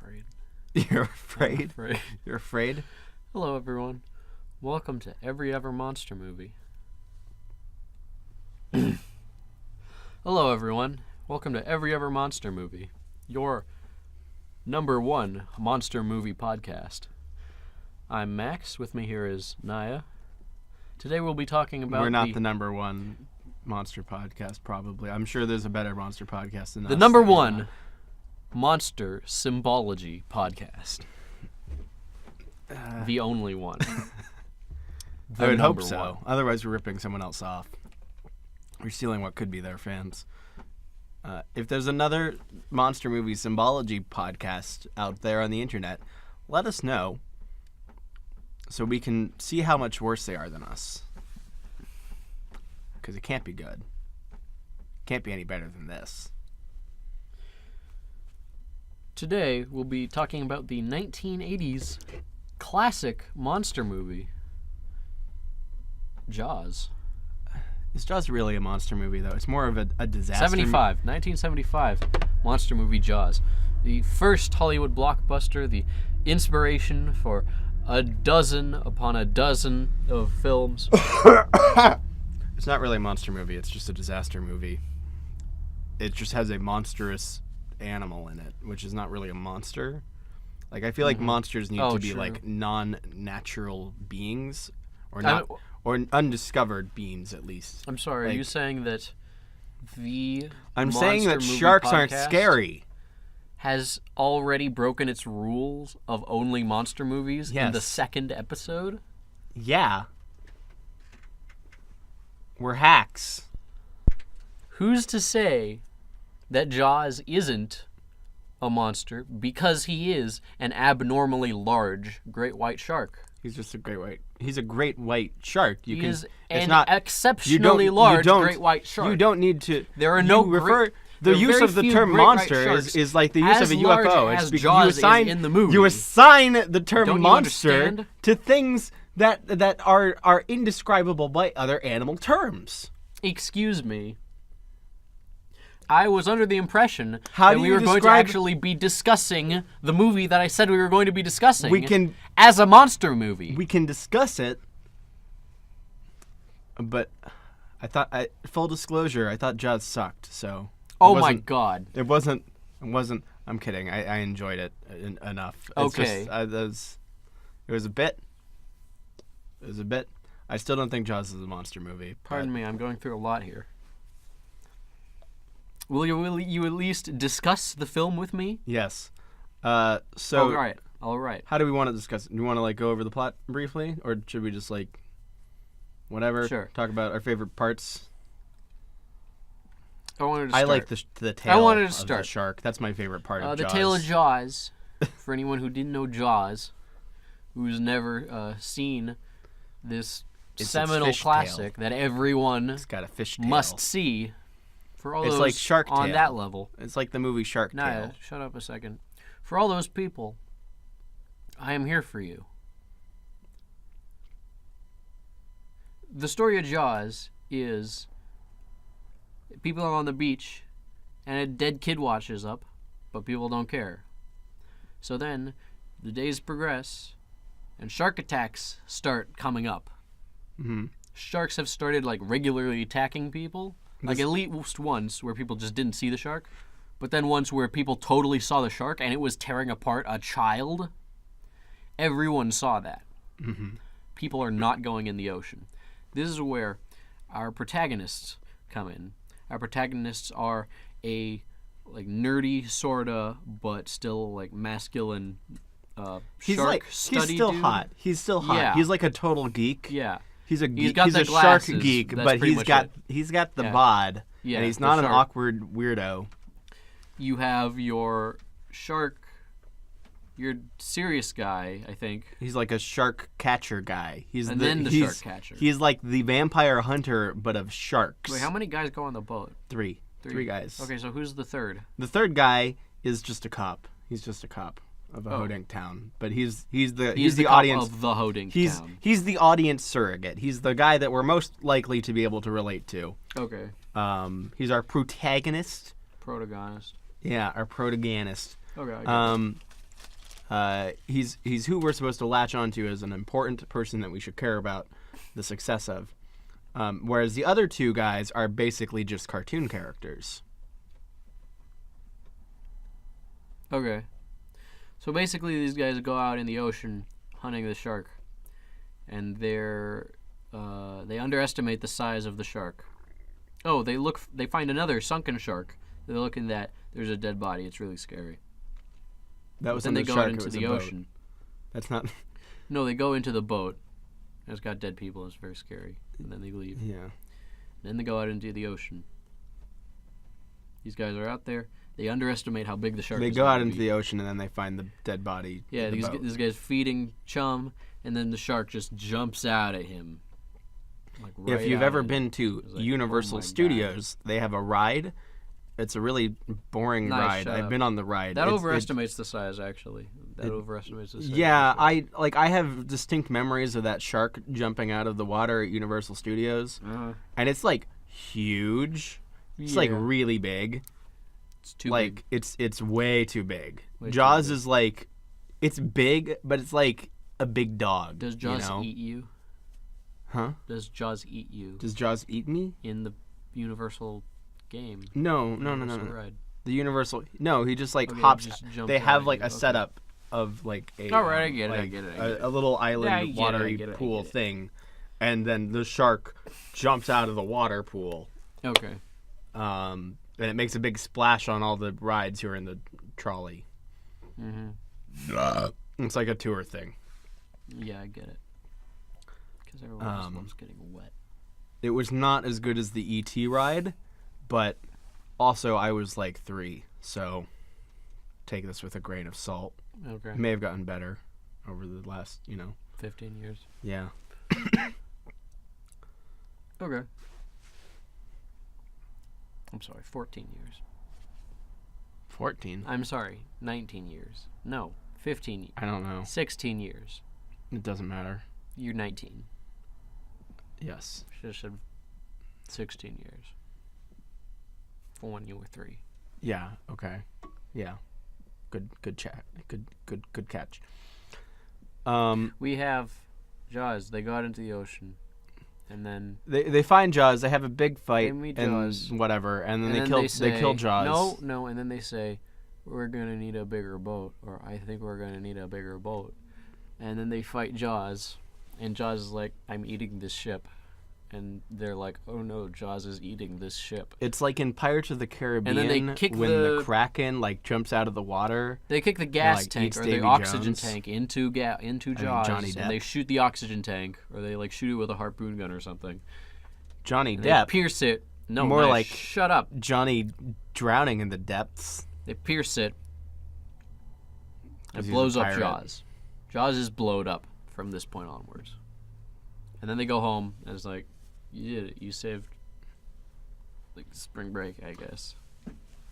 afraid. You're afraid? I'm afraid. You're afraid? Hello, everyone. Welcome to Every Ever Monster Movie. Hello, everyone. Welcome to Every Ever Monster Movie, your number one monster movie podcast. I'm Max. With me here is Niah. Today we'll be talking about We're not the number one monster podcast, probably. I'm sure there's a better monster podcast than us. The number one monster symbology podcast. The only one. I would hope so. Otherwise, we're ripping someone else off. We're stealing what could be their fans. If there's another monster movie symbology podcast out there on the internet, let us know so we can see how much worse they are than us. Because it can't be good. Can't be any better than this. Today we'll be talking about the 1980s classic monster movie, Jaws. Is Jaws really a monster movie, though? It's more of a disaster 1975 monster movie Jaws. The first Hollywood blockbuster, the inspiration for a dozen upon a dozen of films. It's not really a monster movie. It's just a disaster movie. It just has a monstrous animal in it, which is not really a monster. Like, I feel like monsters need to be like non-natural beings, or not, or undiscovered beings at least. I'm sorry. Like, are you saying that the I'm monster saying that movie sharks aren't podcast scary. has already broken its rules of only monster movies in the second episode? Yeah. We're hacks. Who's to say that Jaws isn't a monster because he is an abnormally large great white shark? He's just a great white. He's a great white shark. He is an exceptionally large great white shark. You don't need to. There are no the use of the term monster is like the use of a UFO. As Jaws is in the movie. You assign the term Don't you monster understand? to things that are indescribable by other animal terms. Excuse me. I was under the impression How that do we you were going to describe- actually be discussing the movie that I said we were going to be discussing We can- as a monster movie. We can discuss it, but full disclosure, I thought Jaws sucked. So. Oh my God! It wasn't. I'm kidding. I enjoyed it enough. It's okay. Just, it was a bit. I still don't think Jaws is a monster movie. Pardon me, I'm going through a lot here. Will you at least discuss the film with me? Yes. All right. How do we want to discuss it? Do you want to go over the plot briefly, or should we just whatever? Sure. Talk about our favorite parts. I wanted to start. I like the tail. I wanted to of start. the shark. That's my favorite part of the Jaws. tail of Jaws. For anyone who didn't know Jaws, who's never seen this seminal classic that everyone It's got a fish tail. must see. For all those like Shark on Tale. that level. It's like the movie Shark Tale. Niah, shut up a second. For all those people, I am here for you. The story of Jaws is people are on the beach and a dead kid washes up, but people don't care. So then the days progress and shark attacks start coming up. Mm-hmm. Sharks have started regularly attacking people. At least once where people just didn't see the shark, but then once where people totally saw the shark and it was tearing apart a child. Everyone saw that. Mm-hmm. People are not going in the ocean. This is where our protagonists come in. Our protagonists are a nerdy sorta, but still masculine shark study he's still dude. hot. He's still hot. Yeah. He's like a total geek. Yeah. He's a geek. got He's the a glasses. shark geek, That's but pretty much it. he's got the bod, Yeah, and he's the not an shark. awkward weirdo. You have your shark, your serious guy, I think. He's like a shark catcher guy. Then shark catcher. He's like the vampire hunter, but of sharks. Wait, how many guys go on the boat? Three guys. Okay, so who's the third? The third guy is just a cop. He's just a cop of a Hodink town, but he's the cop audience of the Hodink town. He's the audience surrogate. He's the guy that we're most likely to be able to relate to. Okay. He's our protagonist. Protagonist. Yeah, our protagonist. Okay. I He's who we're supposed to latch onto as an important person that we should care about the success of. Whereas the other two guys are basically just cartoon characters. Okay. So basically, these guys go out in the ocean hunting the shark, and they underestimate the size of the shark. Oh, they find another sunken shark. They're looking at. There's a dead body. It's really scary. That was then in they the go shark. out into the ocean. That's not. No, they go into the boat. It's got dead people. It's very scary. And then they leave. Yeah. Then they go out into the ocean. These guys are out there. They underestimate how big the shark is. They go out into the ocean and then they find the dead body. Yeah, this guy's feeding Chum, and then the shark just jumps out at him. Like right if you've out ever at him. been to It's like, Universal oh my Studios, they have a ride. It's a really boring Nice, ride. shut I've up. been on the ride. That It's- overestimates the size, actually. That overestimates the size. Yeah, I have distinct memories of that shark jumping out of the water at Universal Studios, and it's like huge. It's like Yeah. really big. It's too like big. it's way too big. Way too Jaws big. is like, it's big, but it's like a big dog. Does Jaws you know? eat you? Huh? Does Jaws eat you Does Jaws eat me? in the Universal game? No. Universal ride. The Universal. No, he just like Okay, hops. just jumps They out have at like you. a Okay. setup of like a. All right, I get it, I like, get it, I get it. A little island Yeah, I get it, I watery get it, I pool get it. thing, and then the shark jumps out of the water pool. Okay. And it makes a big splash on all the rides who are in the trolley. Mm-hmm. It's like a tour thing. Yeah, I get it. Because everyone else loves getting wet. It was not as good as the ET ride, but also I was like 3, so take this with a grain of salt. Okay. It may have gotten better over the last, 15 years. yeah. Okay. I'm sorry, 14 years. 14? I'm sorry, 19 years. No, 15 years. I don't know. 16 years. It doesn't matter. You're 19. Yes. Should have said 16 years. For when you were 3. Yeah, okay. Yeah. Good chat. Good catch. We have Jaws. They go out into the ocean. And then They find Jaws, they have a big fight They meet and Jaws. whatever, and then and they then kill they kill Jaws. No, and then they say, we're going to need a bigger boat, or I think we're going to need a bigger boat. And then they fight Jaws, and Jaws is like, I'm eating this ship. And they're like, oh no, Jaws is eating this ship. It's like in Pirates of the Caribbean And then they kick when the Kraken like jumps out of the water. They kick the gas like, tank eats or the Davy oxygen Jones. tank into Jaws, Johnny Depp. and they shoot the oxygen tank, or they like shoot it with a harpoon gun or something. Johnny And Depp. They pierce it. No, More Niah, like- shut up. Johnny drowning in the depths. They pierce it. 'Cause It he's a blows up pirate. Jaws. Jaws is blowed up from this point onwards. And then they go home, and it's like, you did it. You saved, like, spring break, I guess.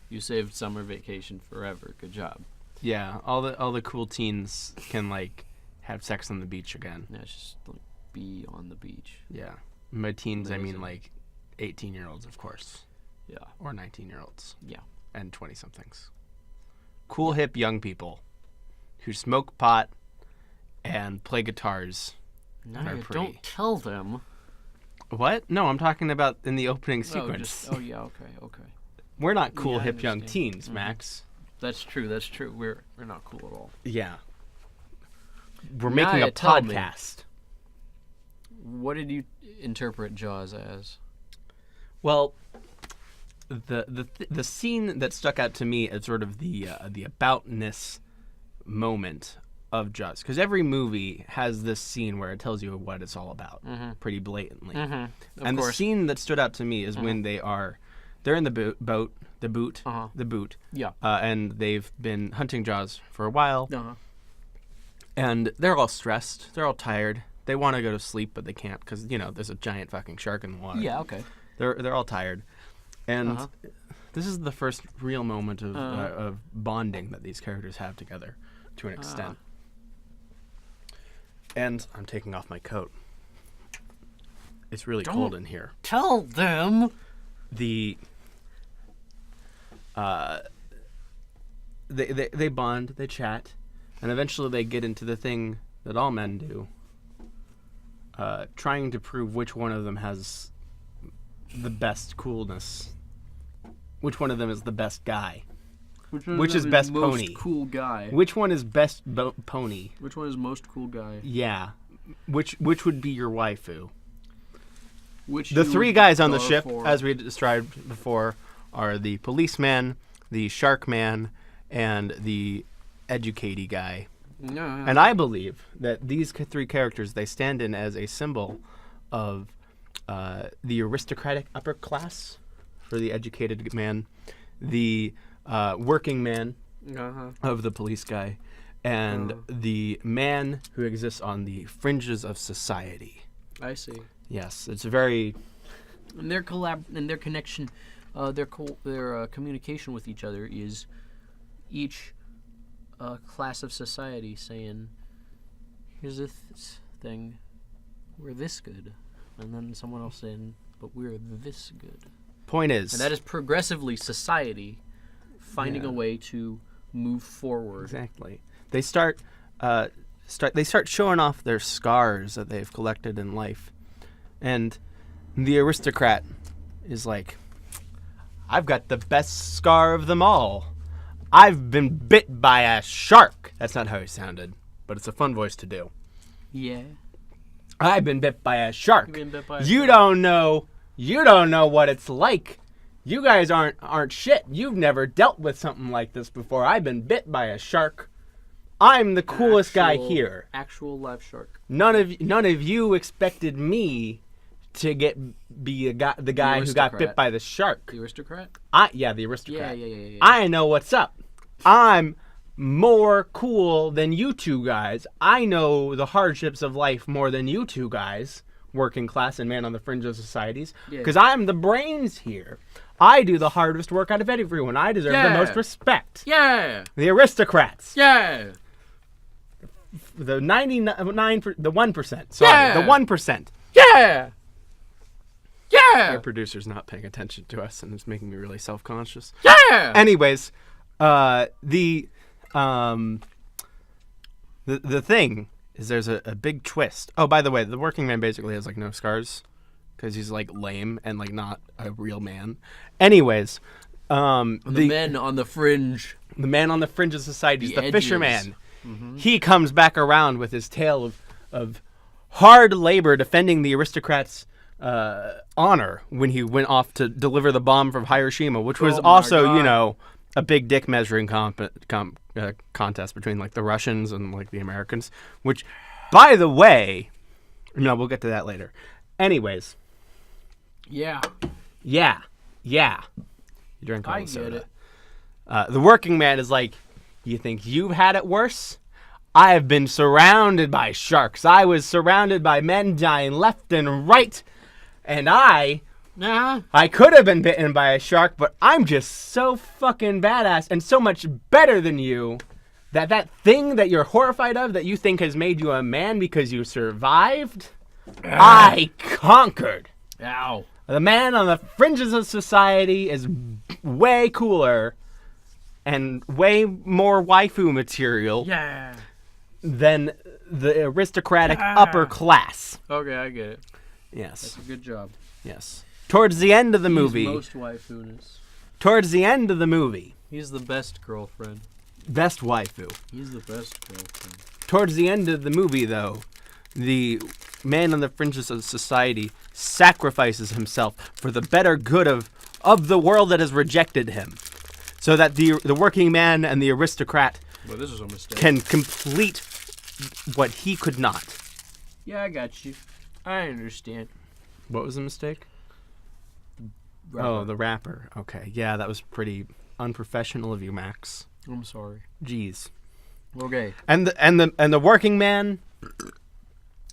You saved summer vacation forever. Good job. Yeah, all the cool teens can like have sex on the beach again. Now it's just like be on the beach. Yeah. By teens I mean Amazing. like 18-year-olds, of course, Yeah. or 19-year-olds. Yeah. And 20-somethings. Cool hip young people who smoke pot and play guitars. No, Are you pretty. don't tell them. What? No, I'm talking about in the opening sequence. Oh yeah, okay. We're not cool Yeah, I hip young understand. teens, Max. That's true. We're not cool at all. Yeah. We're making Niah, a tell me. podcast. What did you interpret Jaws as? Well, the scene that stuck out to me as sort of the aboutness moment of Jaws, because every movie has this scene where it tells you what it's all about, pretty blatantly. Of And course. the scene that stood out to me is when they're in the boat, the boot, Yeah. and they've been hunting Jaws for a while, and they're all stressed, they're all tired. They want to go to sleep, but they can't because there's a giant fucking shark in the water. Yeah. Okay. They're all tired, and this is the first real moment of bonding that these characters have together, to an extent. And I'm taking off my coat. It's really cold in here. Tell them. They bond, they chat, And eventually they get into the thing that all men do, trying to prove which one of them has the best coolness. Which one of them is the best guy? Which is best most pony? Cool guy. Which one is best pony? Which one is most cool guy? Yeah. Which would be your waifu? Which The you three would guys on the go ship, for. as we described before, are the policeman, the shark man, and the educatey guy. Yeah. And I believe that these three characters, they stand in as a symbol of the aristocratic upper class for the educated man, the working man of the police guy, and the man who exists on the fringes of society. I see. Yes, it's very... And their connection, their communication with each other is each class of society saying, "Here's this thing, we're this good," and then someone else saying, "But we're this good." Point is... And that is progressively society finding a way to move forward. Exactly. They start showing off their scars that they've collected in life. And the aristocrat is like, "I've got the best scar of them all. I've been bit by a shark." That's not how he sounded, but it's a fun voice to do. Yeah. "I've been bit by a shark. You've been bit by a You shark. don't know what it's like. You guys aren't shit. You've never dealt with something like this before. I've been bit by a shark. I'm the coolest guy here. Actual live shark. None of you expected me to be the guy who got bit aristocrat. by the shark. The aristocrat? The aristocrat. Yeah. I know what's up. I'm more cool than you two guys. I know the hardships of life more than you two guys, working class and man on the fringe of societies, because I'm the brains here. I do the hardest work out of everyone. I deserve the most respect. Yeah. The aristocrats. Yeah. The 99%, the 1%. Sorry, the 1%. Yeah. Yeah. Our producer's not paying attention to us, and it's making me really self-conscious. Yeah. Anyways, the thing is, there's a big twist. Oh, by the way, the working man basically has like no scars because he's like lame and like not a real man. Anyways, the men on the fringe. The man on the fringe of society, The the edges. fisherman. Mm-hmm. He comes back around with his tale of hard labor defending the aristocrats' honor when he went off to deliver the bomb from Hiroshima, which was also, a big dick measuring contest between like the Russians and like the Americans. Which, by the way, no, we'll get to that later. Anyways, Yeah. you drank all I the soda. get it. The working man is like, "You think you've had it worse? I have been surrounded by sharks. I was surrounded by men dying left and right. And I could have been bitten by a shark, but I'm just so fucking badass and so much better than you that thing that you're horrified of that you think has made you a man because you survived, I conquered." Ow. The man on the fringes of society is way cooler and way more waifu material than the aristocratic upper class. Okay, I get it. Yes. That's a good job. Yes. Towards the end of the movie. He's most waifu-ness. Towards the end of the movie. He's the best girlfriend. Best waifu. He's the best girlfriend. Towards the end of the movie, though, the man on the fringes of society sacrifices himself for the better good of the world that has rejected him, so that the working man and the aristocrat Well, this is a mistake. can complete what he could not. Yeah, I got you. I understand. What was the mistake? Rapper. Oh, the rapper. Okay, yeah, that was pretty unprofessional of you, Max. I'm sorry. Jeez. Okay. And the working man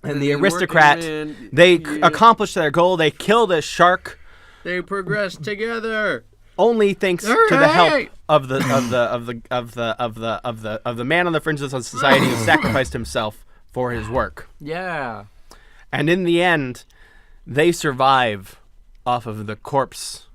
and the aristocrat, working man, they accomplish their goal. They kill this shark. They progress together. Only thanks to the help Hooray! of the man on the fringes of society who sacrificed himself for his work. Yeah. And in the end, they survive off of the corpse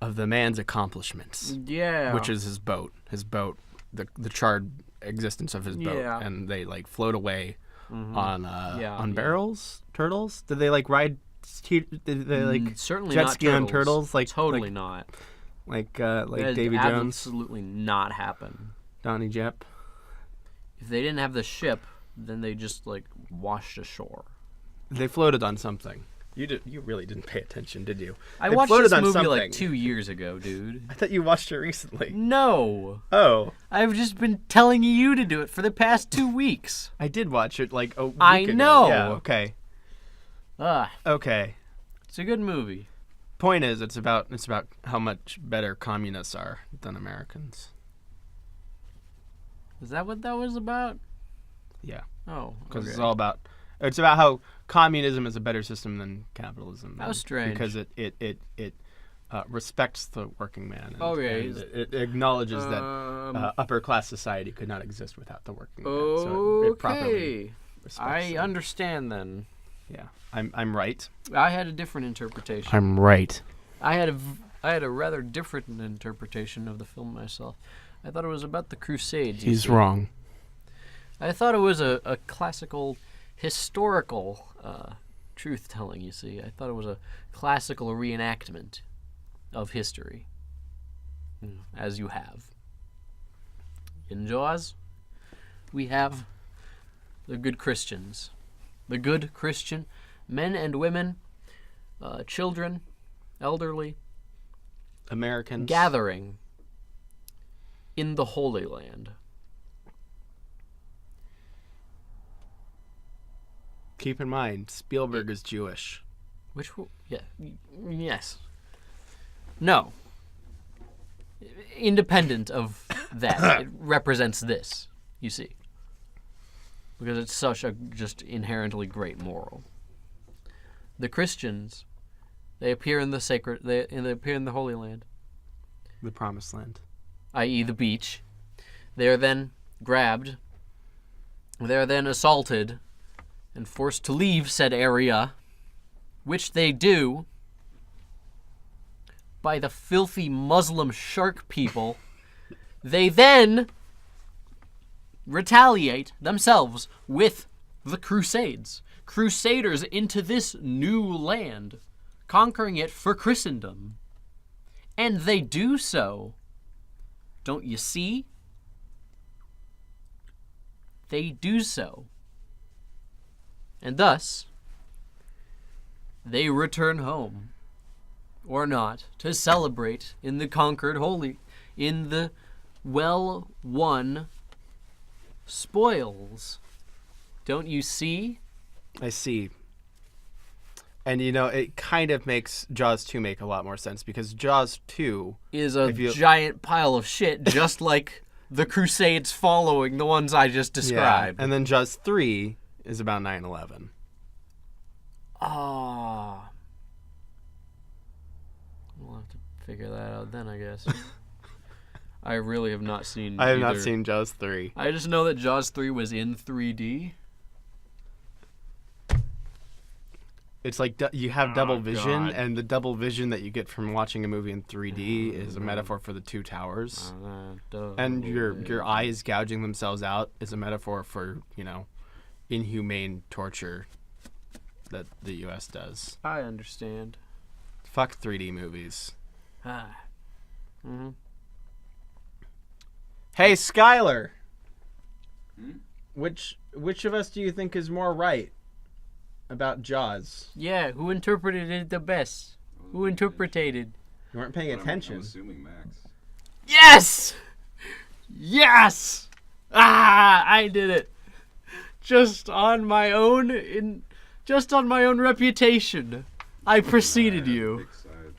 of the man's accomplishments. Yeah. Which is his boat. The charred existence of his boat, Yeah. and they like float away on Yeah. barrels, turtles. Did they like ride? Did they like certainly jet not ski on turtles? Like totally not. like That'd Davy Jones, absolutely not happen. Donnie Jepp. If they didn't have the ship, then they just like washed ashore. They floated on something. You really didn't pay attention, did you? I They watched floated this on movie something. like 2 years ago, dude. I thought you watched it recently. No, Oh, I've just been telling you to do it for the past 2 weeks. I did watch it like a week I ago. know. Yeah. Okay. Okay. It's a good movie. Point is, it's about how much better communists are than Americans. Is that what that was about? Yeah. Oh, Because okay. it's all about. It's about how communism is a better system than capitalism. How strange. Because it respects the working man. And, Okay. and it acknowledges that upper class society could not exist without the working man. So it properly Okay. respects I them. understand then. Yeah, I'm right. I had a different interpretation. I'm right. I had a rather different interpretation of the film myself. I thought it was about the Crusades. He's wrong. I thought it was a classical, historical truth-telling, you see. I thought it was a classical reenactment of history, as you have. In Jaws, we have the good Christians. The good Christian men and women, children, elderly, Americans. gathering in the Holy Land. Keep in mind, Spielberg is Jewish. Yes. No. Independent of that, it represents this, you see. Because it's such a just inherently great moral. The Christians, they appear in they appear in the Holy Land, The Promised Land. i.e. the beach. They are then grabbed. They are then assaulted and forced to leave said area, which they do by the filthy Muslim shark people. They then retaliate themselves with the Crusades. Crusaders into this new land, conquering it for Christendom. And they do so. Don't you see? They do so. And thus, they return home, or not, to celebrate in the conquered holy, in the well-won spoils. Don't you see? I see. And, it kind of makes Jaws 2 make a lot more sense, because Jaws 2... is a giant pile of shit, just like the Crusades following the ones I just described. Yeah. And then Jaws 3 is about 9/11. Ah. We'll have to figure that out then, I guess. I really have not seen I have not either. seen Jaws 3. I just know that Jaws 3 was in 3D. It's like you have double vision, God. and the double vision that you get from watching a movie in 3D is a metaphor for the two towers. And your eyes gouging themselves out is a metaphor for, inhumane torture that the U.S. does. I understand. Fuck 3D movies. Mm-hmm. Hey, Skylar. Which of us do you think is more right about Jaws? Yeah, who interpreted it the best? Who interpreted? You weren't paying I'm attention. assuming Max. Yes! Yes! I did it. Just on my own reputation. I preceded you. Big side.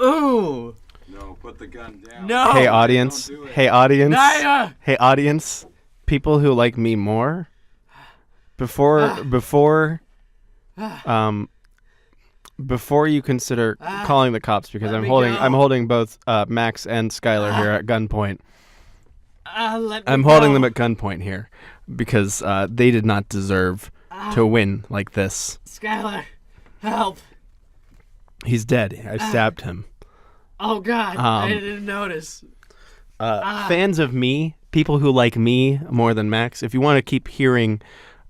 Ooh. No, put the gun down. No. Hey, audience. Don't do it. Hey, audience. Niah! Hey, audience. People who like me more. Before you consider calling the cops, because Let I'm me holding go. both Max and Skylar here at gunpoint. Let me I'm go. holding them at gunpoint here because they did not deserve to win like this. Skylar, help. He's dead. I stabbed him. Oh, God. I didn't notice. Fans of me, people who like me more than Max, if you want to keep hearing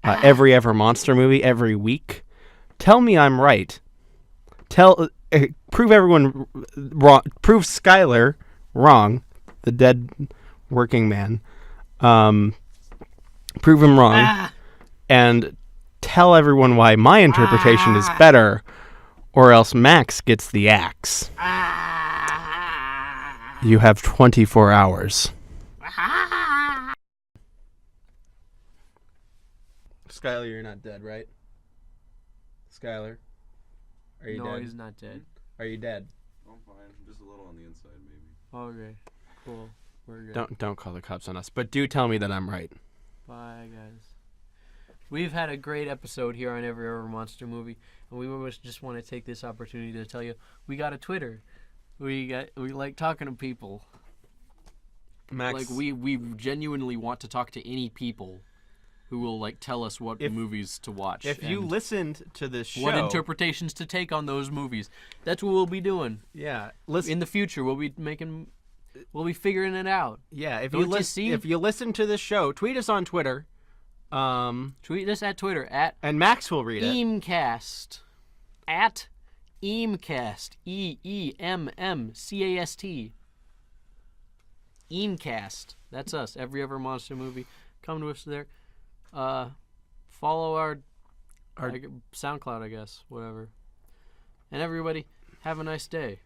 every ever monster movie every week, tell me I'm right. Prove everyone wrong. Prove Skylar wrong, the dead working man. Prove him wrong, and tell everyone why my interpretation is better, or else Max gets the axe. You have 24 hours. Skylar, you're not dead, right? Skylar, are you dead? No, he's not dead. Are you dead? I'm fine. Just a little on the inside, maybe. Okay, cool. We're good. Don't call the cops on us, but do tell me that I'm right. Bye, guys. We've had a great episode here on Every Ever Monster Movie, and we just want to take this opportunity to tell you we got a Twitter. We like talking to people. Max, Like we genuinely want to talk to any people who will like tell us what movies to watch. if you and listened to this show, what interpretations to take on those movies. That's what we'll be doing. yeah, listen. In the future, we'll be figuring it out. Yeah, if Don't you see? if you listen to this show, tweet us on Twitter. Tweet us at Twitter at And Max will read it. Eamcast. At Eamcast. EEMMCAST. Eamcast. That's us. Every Ever Monster Movie. Come to us there. Follow our SoundCloud, I guess. Whatever. And everybody, have a nice day.